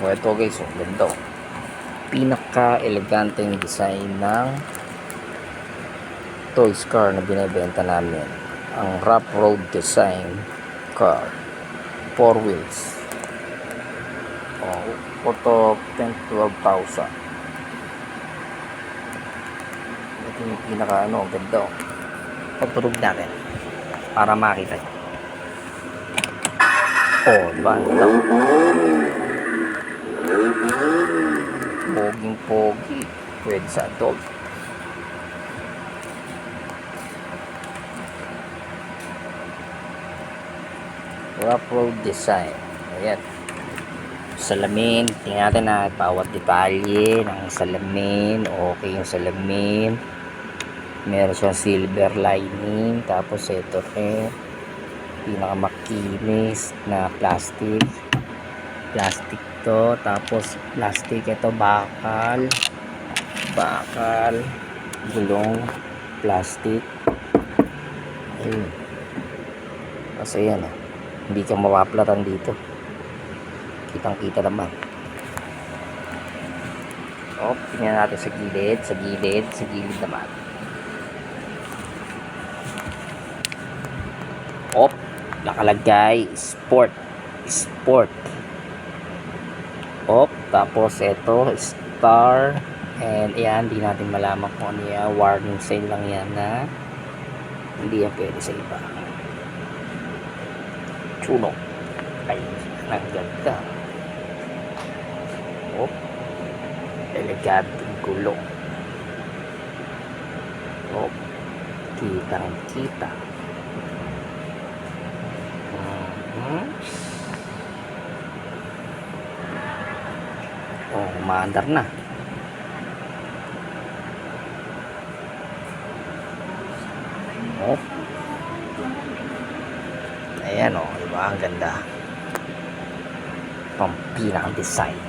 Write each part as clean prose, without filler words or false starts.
O ito guys, ganda. Pinaka-eleganteng design ng toys car na binibenta namin. Ang rough road design car. 4 wheels. Ito 10-12,000. Ito yung ganda. Pagturog natin para makita nyo. Diba? Poging-pogi. Pwede sa adult. Rough road design. Ayan. Salamin. Tingnan natin na bawat detalye ng salamin. Okay yung salamin. Meron siyang silver lining. Tapos ito pinakamakinis na plastic to. Tapos plastic ito bakal gulong plastic. Ayun. Kasi yan hindi ka mapaplatan dito, kitang kita naman. Tingnan natin sa gilid naman. Nakalagay sport. Tapos ito star, and yan, di natin malaman kung ano yan. Warning sign lang yan na hindi yan pwede sa iba. Chuno. Ay, ang ganda. Eleganteng gulong. Kitang kita. Umaandar na. Ayan diba? Ang ganda. Pampinang design.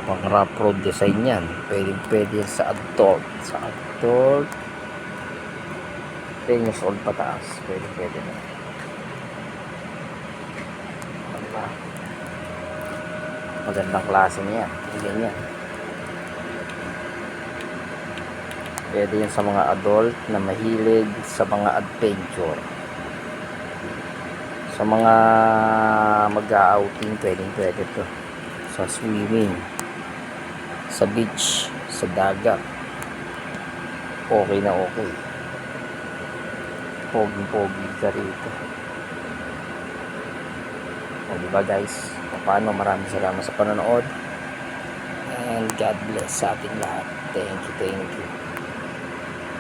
Pang rough road design yan. Pwede sa adult. 10 years old pataas. Pwede na. Magandang klase niya. Ganyan. Pwede yan sa mga adult na mahilig sa mga adventure. Sa mga mag-outing, pwede to. Sa swimming, sa beach, sa dagat, okay na okay. Pogi ka rito. Diba guys? Paano? Maraming salamat sa panonood, and God bless sa ating lahat. Thank you.